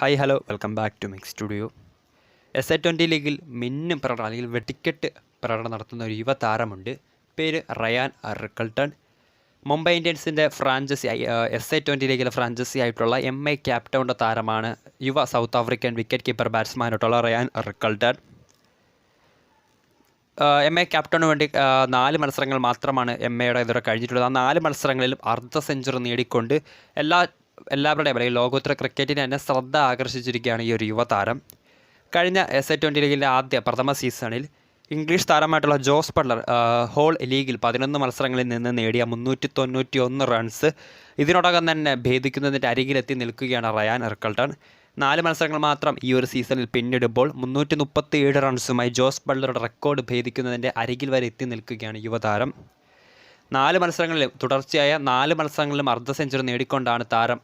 Hi hello welcome back to mix studio. SA-20 ലീഗിൽ മിന്നും പ്രകടനം അല്ലെങ്കിൽ വെടിക്കെട്ട് പ്രകടനം നടത്തുന്ന ഒരു യുവതാരമുണ്ട്. പേര് റയാൻ റിക്കൾട്ടൺ. മുംബൈ ഇന്ത്യൻസിൻ്റെ ഫ്രാഞ്ചൈസി SA-20 ലീഗിലെ ഫ്രാഞ്ചൈസി ആയിട്ടുള്ള MI ക്യാപ് ടൗണിൻ്റെ താരമാണ് യുവ സൗത്ത് ആഫ്രിക്കൻ വിക്കറ്റ് കീപ്പർ ബാറ്റ്സ്മാനായിട്ടുള്ള റയാൻ റിക്കൾട്ടൺ. MI ക്യാപ്റ്റന് വേണ്ടി 4 മത്സരങ്ങൾ മാത്രമാണ് MIയുടെ ഇതുവരെ കഴിഞ്ഞിട്ടുള്ളത്. ആ 4 മത്സരങ്ങളിലും അർദ്ധ സെഞ്ചുറി നേടിക്കൊണ്ട് എല്ലാവരുടെയും അല്ലെങ്കിൽ ലോകോത്തര ക്രിക്കറ്റിനെ തന്നെ ശ്രദ്ധ ആകർഷിച്ചിരിക്കുകയാണ് ഈ ഒരു യുവതാരം. കഴിഞ്ഞ SA-20 ലീഗിൻ്റെ പ്രഥമ സീസണിൽ ഇംഗ്ലീഷ് താരമായിട്ടുള്ള ജോസ് ബട്ട്ലർ ഹോൾ ലീഗിൽ 11 മത്സരങ്ങളിൽ നിന്ന് നേടിയ 391 റൺസ് ഇതിനോടകം തന്നെ ഭേദിക്കുന്നതിൻ്റെ അരികിലെത്തി നിൽക്കുകയാണ് റയാൻ റിക്കൾട്ടൺ. 4 മത്സരങ്ങൾ മാത്രം ഈ ഒരു സീസണിൽ പിന്നിടുമ്പോൾ 337 റൺസുമായി ജോസ് ബട്ട്ലറുടെ റെക്കോർഡ് ഭേദിക്കുന്നതിൻ്റെ അരികിൽ വരെ എത്തി നിൽക്കുകയാണ് യുവതാരം. 4 മത്സരങ്ങളിലും തുടർച്ചയായ 4 മത്സരങ്ങളിലും അർദ്ധ സെഞ്ചുറി നേടിക്കൊണ്ടാണ് താരം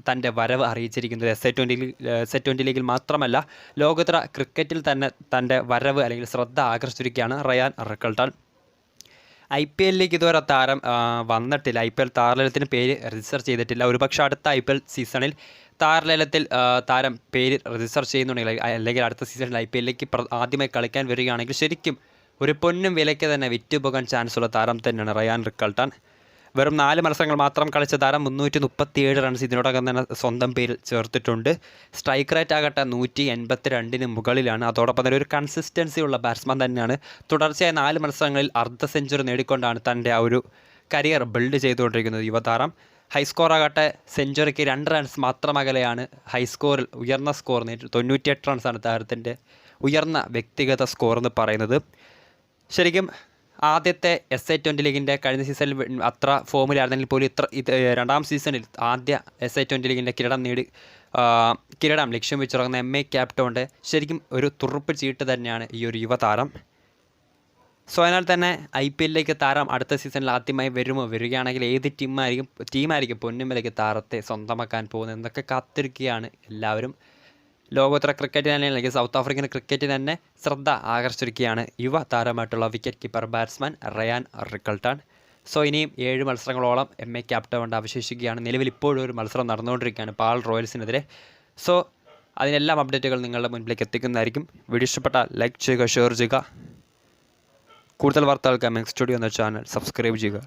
തൻ്റെ വരവ് അറിയിച്ചിരിക്കുന്നത്. SA-20 ലീഗിൽ മാത്രമല്ല ലോകോത്തര ക്രിക്കറ്റിൽ തന്നെ തൻ്റെ വരവ് അല്ലെങ്കിൽ ശ്രദ്ധ ആകർഷിച്ചിരിക്കുകയാണ് റയാൻ റിക്കൾട്ടൺ. IPL ഇതുവരെ താരം വന്നിട്ടില്ല. IPL താരലേലത്തിന് പേര് രജിസ്റ്റർ ചെയ്തിട്ടില്ല. ഒരുപക്ഷെ അടുത്ത IPL സീസണിൽ താരലേലത്തിൽ താരം പേര് രജിസ്റ്റർ ചെയ്യുന്നുണ്ടെങ്കിൽ അല്ലെങ്കിൽ അടുത്ത സീസണിൽ IPL ആദ്യമായി കളിക്കാൻ വരികയാണെങ്കിൽ ശരിക്കും ഒരു പൊന്നും വിലയ്ക്ക് തന്നെ വിറ്റുപോകാൻ ചാൻസുള്ള താരം തന്നെയാണ് റയാൻ റിക്കൾട്ടൺ. വെറും 4 മത്സരങ്ങൾ മാത്രം കളിച്ച താരം 337 റൺസ് ഇതിനോടകം തന്നെ സ്വന്തം പേരിൽ ചേർത്തിട്ടുണ്ട്. സ്ട്രൈക്ക് റേറ്റ് ആകട്ടെ 182 മുകളിലാണ്. അതോടൊപ്പം തന്നെ ഒരു കൺസിസ്റ്റൻസി ഉള്ള ബാറ്റ്സ്മാൻ തന്നെയാണ്. തുടർച്ചയായ 4 മത്സരങ്ങളിൽ അർദ്ധ സെഞ്ചുറി നേടിക്കൊണ്ടാണ് തൻ്റെ ആ ഒരു കരിയർ ബിൽഡ് ചെയ്തുകൊണ്ടിരിക്കുന്നത് യുവതാരം. ഹൈസ്കോർ ആകട്ടെ സെഞ്ചുറിക്ക് 2 റൺസ് മാത്രം അകലെയാണ്. ഹൈസ്കോറിൽ ഉയർന്ന സ്കോർ 98 റൺസാണ് താരത്തിൻ്റെ ഉയർന്ന വ്യക്തിഗത സ്കോർ എന്ന് പറയുന്നത്. ശരിക്കും ആദ്യത്തെ SA-20 ലീഗിൻ്റെ കഴിഞ്ഞ സീസണിൽ അത്ര ഫോമിലായിരുന്നെങ്കിൽ പോലും രണ്ടാം സീസണിൽ ആദ്യ SA-20 ലീഗിൻ്റെ കിരീടം ലക്ഷ്യം വെച്ചിറങ്ങുന്ന MI ക്യാപ് ടൗണിൻ്റെ ശരിക്കും ഒരു തുറുപ്പ് ചീട്ട് തന്നെയാണ് ഈ ഒരു യുവതാരം. സോ അതിനാൽ തന്നെ IPL താരം അടുത്ത സീസണിൽ ആദ്യമായി വരികയാണെങ്കിൽ ഏത് ടീമായിരിക്കും പൊന്നുമലയ്ക്ക് താരത്തെ സ്വന്തമാക്കാൻ പോകുന്നത് എന്നൊക്കെ കാത്തിരിക്കുകയാണ് എല്ലാവരും. ലോകോത്തര ക്രിക്കറ്റ് തന്നെ അല്ലെങ്കിൽ സൗത്ത് ആഫ്രിക്കൻ ക്രിക്കറ്റിന് തന്നെ ശ്രദ്ധ ആകർഷിച്ചിരിക്കുകയാണ് യുവ താരമായിട്ടുള്ള wicket keeper batsman Ryan Rickelton. So ഇനിയും 7 മത്സരങ്ങളോളം MI ക്യാപ് ടൗണിൽ അവശേഷിക്കുകയാണ്. നിലവിൽ ഇപ്പോഴും ഒരു മത്സരം നടന്നുകൊണ്ടിരിക്കുകയാണ് പാൽ റോയൽസിനെതിരെ. സോ അതിനെല്ലാം അപ്ഡേറ്റുകൾ നിങ്ങളുടെ മുൻപിലേക്ക് എത്തിക്കുന്നതായിരിക്കും. വീഡിയോ ഇഷ്ടപ്പെട്ടാൽ ലൈക്ക് ചെയ്യുക, ഷെയർ ചെയ്യുക. കൂടുതൽ വാർത്തകൾക്ക് മിക്സ് സ്റ്റുഡിയോ എന്ന ചാനൽ സബ്സ്ക്രൈബ് ചെയ്യുക.